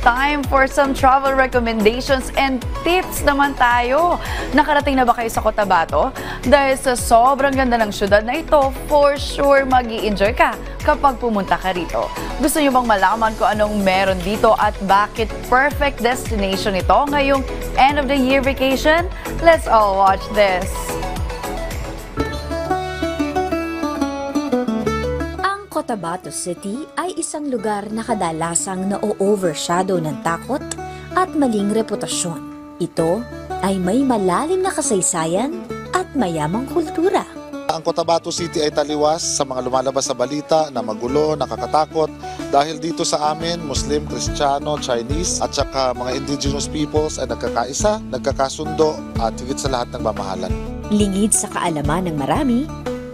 time for some travel recommendations and tips naman tayo. Nakarating na ba kayo sa Cotabato? Dahil sa sobrang ganda ng syudad na ito, for sure mag-i-enjoy ka kapag pumunta ka rito. Gusto niyo bang malaman kung anong meron dito at bakit perfect destination ito ngayong end of the year vacation? Let's all watch this. Cotabato City ay isang lugar na kadalasang na-overshadow ng takot at maling reputasyon. Ito ay may malalim na kasaysayan at mayamang kultura. Ang Cotabato City ay taliwas sa mga lumalabas sa balita na magulo, nakakatakot dahil dito sa amin, Muslim, Kristiyano, Chinese at saka mga indigenous peoples ay nagkakaisa, nagkakasundo at higit sa lahat nagmamahalan. Lingid sa kaalaman ng marami,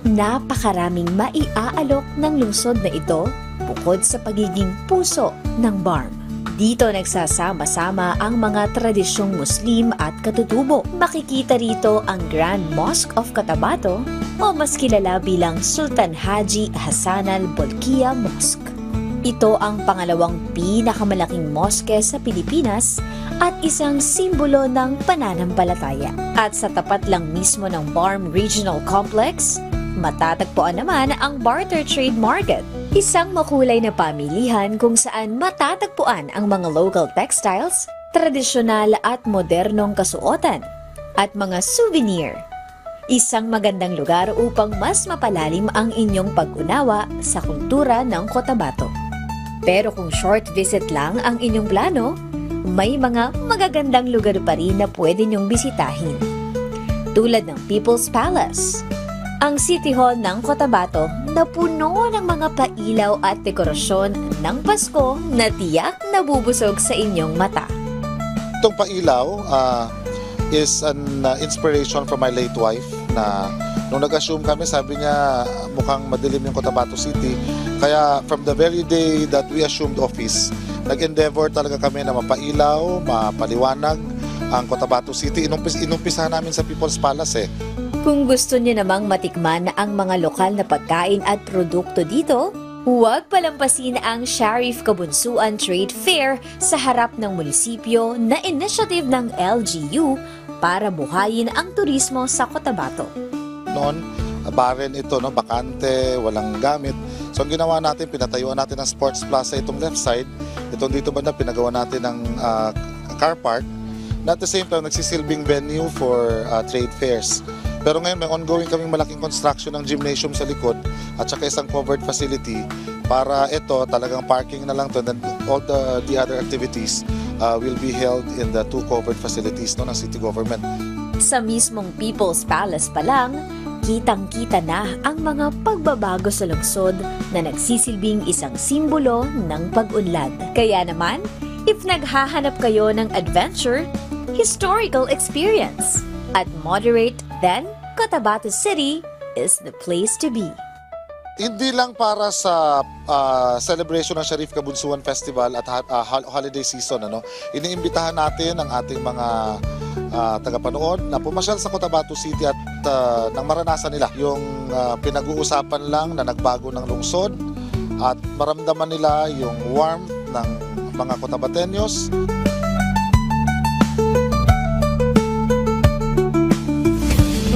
napakaraming maiaalok ng lungsod na ito bukod sa pagiging puso ng BARM. Dito nagsasama-sama ang mga tradisyong Muslim at katutubo. Makikita rito ang Grand Mosque of Cotabato o mas kilala bilang Sultan Haji Hassan al-Bolkiah Mosque. Ito ang pangalawang pinakamalaking moske sa Pilipinas at isang simbolo ng pananampalataya. At sa tapat lang mismo ng BARM Regional Complex, matatagpuan naman ang Barter Trade Market, isang makulay na pamilihan kung saan matatagpuan ang mga local textiles, tradisyonal at modernong kasuotan, at mga souvenir. Isang magandang lugar upang mas mapalalim ang inyong pag-unawa sa kultura ng Cotabato. Pero kung short visit lang ang inyong plano, may mga magagandang lugar pa rin na pwede niyong bisitahin. Tulad ng People's Palace, ang City Hall ng Cotabato na puno ng mga pailaw at dekorasyon ng Pasko na tiyak nabubusog sa inyong mata. Itong pailaw is an inspiration from my late wife na nung nag-assume kami, sabi niya mukhang madilim yung Cotabato City. Kaya from the very day that we assumed office, nag-endeavor talaga kami na mapailaw, mapaliwanag ang Cotabato City. Inumpisahan namin sa People's Palace . Kung gusto niyo namang matikman ang mga lokal na pagkain at produkto dito, huwag palampasin ang Sharif Kabunsuan Trade Fair sa harap ng munisipyo na initiative ng LGU para buhayin ang turismo sa Cotabato. Noon, barren ito, bakante, walang gamit. So ang ginawa natin, pinatayuan natin ng sports plaza itong left side. Itong dito banda, pinagawa natin ng car park. Na at the same time, nagsisilbing venue for trade fairs. Pero ngayon may ongoing kaming malaking construction ng gymnasium sa likod at saka isang covered facility para ito talagang parking na lang to, and then all the other activities will be held in the two covered facilities ng city government. Sa mismong People's Palace pa lang, kitang-kita na ang mga pagbabago sa lungsod na nagsisilbing isang simbolo ng pag-unlad. Kaya naman, if naghahanap kayo ng adventure, historical experience, at moderate, then Cotabato City is the place to be. Hindi lang para sa celebration ng Sharif Kabunsuan Festival at holiday season, iniimbitahan natin ang ating mga tagapanood na pumasyal sa Cotabato City at nang maranasan nila yung pinag-uusapan lang na nagbago ng lungsod at maramdaman nila yung warmth ng mga Cotabateños.